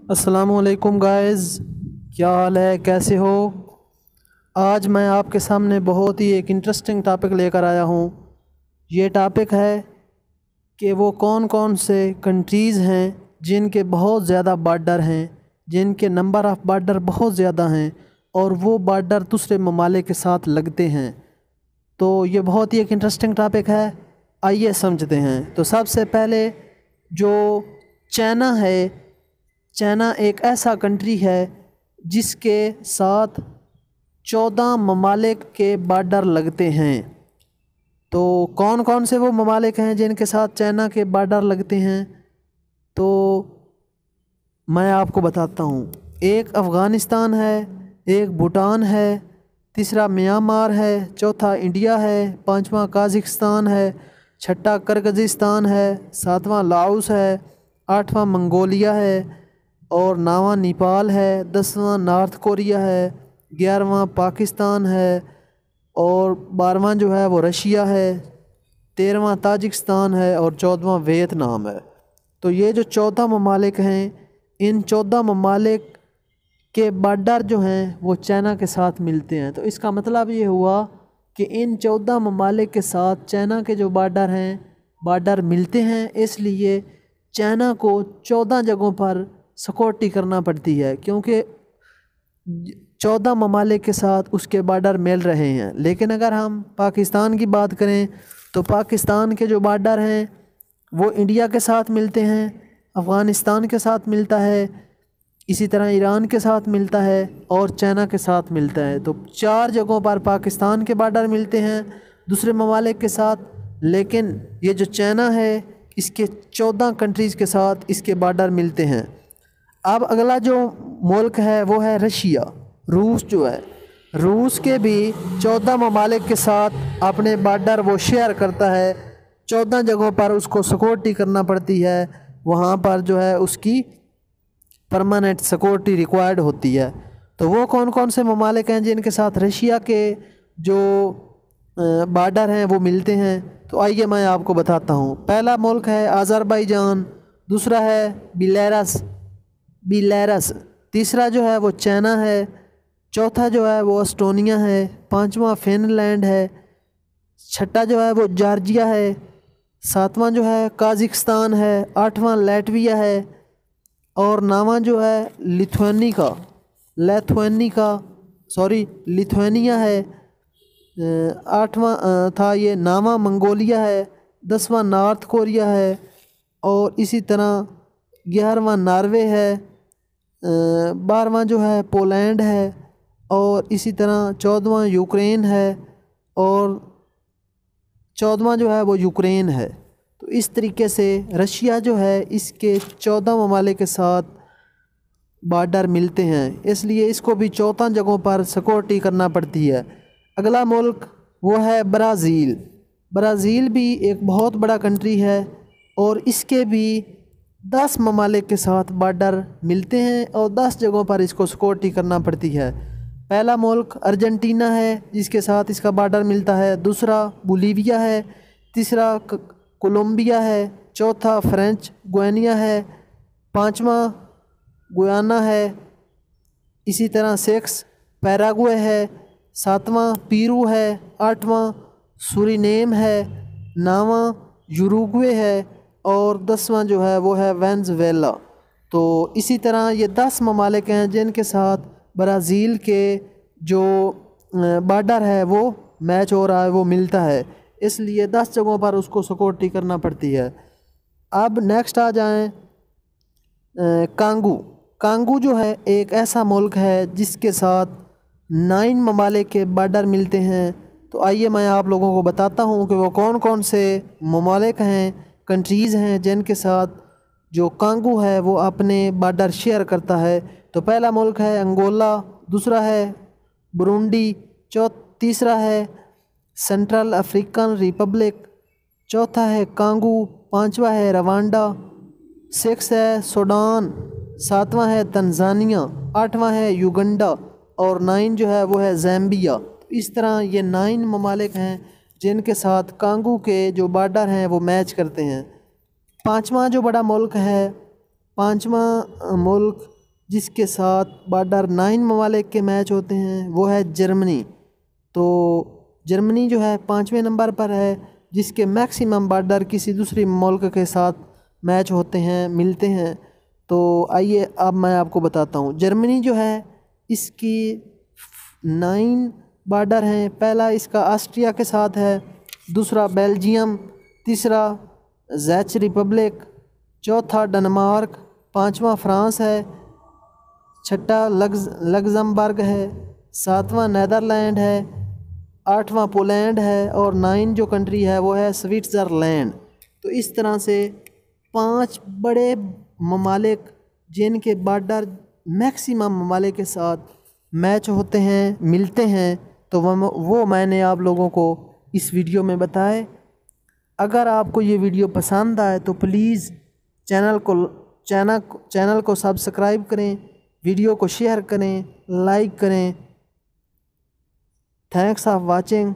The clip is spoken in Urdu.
السلام علیکم گائز، کیا حال ہے؟ کیسے ہو؟ آج میں آپ کے سامنے بہت ہی ایک انٹرسٹنگ ٹاپک لے کر آیا ہوں۔ یہ ٹاپک ہے کہ وہ کون کون سے کنٹریز ہیں جن کے بہت زیادہ بارڈر ہیں، جن کے نمبر آف بارڈر بہت زیادہ ہیں اور وہ بارڈر دوسرے ممالک کے ساتھ لگتے ہیں۔ تو یہ بہت ہی ایک انٹرسٹنگ ٹاپک ہے، آئیے سمجھتے ہیں۔ تو سب سے پہلے جو چائنا ہے، چائنا ایک ایسا کنٹری ہے جس کے ساتھ 14 ممالک کے بارڈر لگتے ہیں۔ تو کون کون سے وہ ممالک ہیں جن کے ساتھ چائنا کے بارڈر لگتے ہیں؟ تو میں آپ کو بتاتا ہوں۔ ایک افغانستان ہے، ایک بھوٹان ہے، تیسرا میانمار ہے، چوتھا انڈیا ہے، پانچواں قازقستان ہے، چھٹا کرغزستان ہے، ساتواں لاؤس ہے، آٹھواں منگولیا ہے اور نواں نیپال ہے، 10واں نارتھ کوریا ہے، 11واں پاکستان ہے اور 12واں جو ہے وہ رشیا ہے، 13واں تاجکستان ہے اور 14واں ویتنام ہے۔ تو یہ جو 14 ممالک ہیں، ان 14 ممالک کے بارڈر جو ہیں وہ چائنا کے ساتھ ملتے ہیں۔ تو اس کا مطلب یہ ہوا کہ ان 14 ممالک کے ساتھ چائنا کے جو بارڈر ہیں، بارڈر ملتے ہیں، اس لیے چائنا کو 14 جگہوں پر سیکورٹی کرنا پڑتی ہے، کیونکہ 14 ممالک کے ساتھ اس کے بارڈر مل رہے ہیں۔ لیکن اگر ہم پاکستان کی بات کریں تو پاکستان کے جو بارڈر ہیں وہ انڈیا کے ساتھ ملتے ہیں، افغانستان کے ساتھ ملتا ہے، اسی طرح ایران کے ساتھ ملتا ہے اور چائنا کے ساتھ ملتا ہے۔ تو 4 جگہوں پر پاکستان کے بارڈر ملتے ہیں دوسرے ممالک کے ساتھ، لیکن یہ جو چائنا ہے اس کے 14 کنٹریز کے ساتھ اس کے بارڈر ملتے ہیں۔ اب اگلا جو ملک ہے وہ ہے رشیا، روس جو ہے، روس کے بھی 14 ممالک کے ساتھ اپنے بارڈر وہ شیئر کرتا ہے۔ 14 جگہوں پر اس کو سیکورٹی کرنا پڑتی ہے، وہاں پر جو ہے اس کی پرماننٹ سیکورٹی ریکوائرڈ ہوتی ہے۔ تو وہ کون کون سے ممالک ہیں جن کے ساتھ رشیا کے جو بارڈر ہیں وہ ملتے ہیں؟ تو آئیے میں آپ کو بتاتا ہوں۔ پہلا ملک ہے آذربائیجان، دوسرا ہے بیلاروس، تیسرا جو ہے وہ چائنا ہے، چوتھا جو ہے وہ اسٹونیا ہے، پانچواں فن لینڈ ہے، چھٹا جو ہے وہ جارجیا ہے، ساتواں جو ہے قازقستان ہے، آٹھواں لیٹویا ہے اور نواں جو ہے لیتھوینیا ہے، آٹھواں تھا یہ نواں منگولیا ہے، 10واں نارتھ کوریا ہے اور اسی طرح 11واں ناروے ہے، 12واں جو ہے پولینڈ ہے اور اسی طرح 14واں یوکرین ہے اور 14واں جو ہے وہ یوکرین ہے۔ تو اس طریقے سے رشیا جو ہے اس کے 14 ممالک کے ساتھ بارڈر ملتے ہیں، اس لیے اس کو بھی 14 جگہوں پر سیکورٹی کرنا پڑتی ہے۔ اگلا ملک وہ ہے برازیل۔ برازیل بھی ایک بہت بڑا کنٹری ہے اور اس کے بھی 10 ممالک کے ساتھ بارڈر ملتے ہیں اور 10 جگہوں پر اس کو سیکورٹی کرنا پڑتی ہے۔ پہلا ملک ارجنٹینا ہے جس کے ساتھ اس کا بارڈر ملتا ہے، دوسرا بولیویا ہے، تیسرا کولمبیا ہے، چوتھا فرینچ گویانا ہے، پانچواں گیانا ہے، اسی طرح 6 پیراگوئے ہے، ساتواں پیرو ہے، آٹھواں سورینیم ہے، نواں یوروگوئے ہے اور 10واں جو ہے وہ ہے وینزویلا۔ تو اسی طرح یہ 10 ممالک ہیں جن کے ساتھ برازیل کے جو بارڈر ہے وہ میچ ہو رہا ہے، وہ ملتا ہے، اس لیے 10 جگہوں پر اس کو سیکورٹی کرنا پڑتی ہے۔ اب نیکسٹ آ جائیں کانگو جو ہے ایک ایسا ملک ہے جس کے ساتھ 9 ممالک کے بارڈر ملتے ہیں۔ تو آئیے میں آپ لوگوں کو بتاتا ہوں کہ وہ کون کون سے ممالک ہیں، کنٹریز ہیں جن کے ساتھ جو کانگو ہے وہ اپنے بارڈر شیئر کرتا ہے۔ تو پہلا ملک ہے انگولا، دوسرا ہے برونڈی، تیسرا ہے سنٹرل افریقن ریپبلک، چوتھا ہے کانگو، پانچواں ہے روانڈا، 6 ہے سوڈان، ساتواں ہے تنزانیہ، آٹھواں ہے یوگنڈا اور 9 جو ہے وہ ہے زامبیا۔ اس طرح یہ 9 ممالک ہیں جن کے ساتھ کانگو کے جو بارڈر ہیں وہ میچ کرتے ہیں۔ پانچواں جو بڑا ملک ہے، پانچواں ملک جس کے ساتھ بارڈر 9 ممالک کے میچ ہوتے ہیں وہ ہے جرمنی۔ تو جرمنی جو ہے 5ویں نمبر پر ہے، جس کے میکسیمم بارڈر کسی دوسری ملک کے ساتھ میچ ہوتے ہیں، ملتے ہیں۔ تو آئیے اب میں آپ کو بتاتا ہوں۔ جرمنی جو ہے اس کی 9 بارڈر ہیں۔ پہلا اس کا آسٹریا کے ساتھ ہے، دوسرا بیلجیم، تیسرا زیچ ریپبلک، چوتھا ڈنمارک، پانچواں فرانس ہے، چھٹا لگزمبرگ ہے، ساتواں نیدرلینڈ ہے، آٹھواں پولینڈ ہے، اور 9 جو کنٹری ہے وہ ہے سوئٹزرلینڈ۔ تو اس طرح سے 5 بڑے ممالک جن کے بارڈر میکسیمم ممالک کے ساتھ میچ ہوتے ہیں، ملتے ہیں، تو وہ میں نے آپ لوگوں کو اس ویڈیو میں بتائے۔ اگر آپ کو یہ ویڈیو پسند آئے تو پلیز چینل کو سبسکرائب کریں، ویڈیو کو شیئر کریں، لائک کریں۔ Thanks of watching.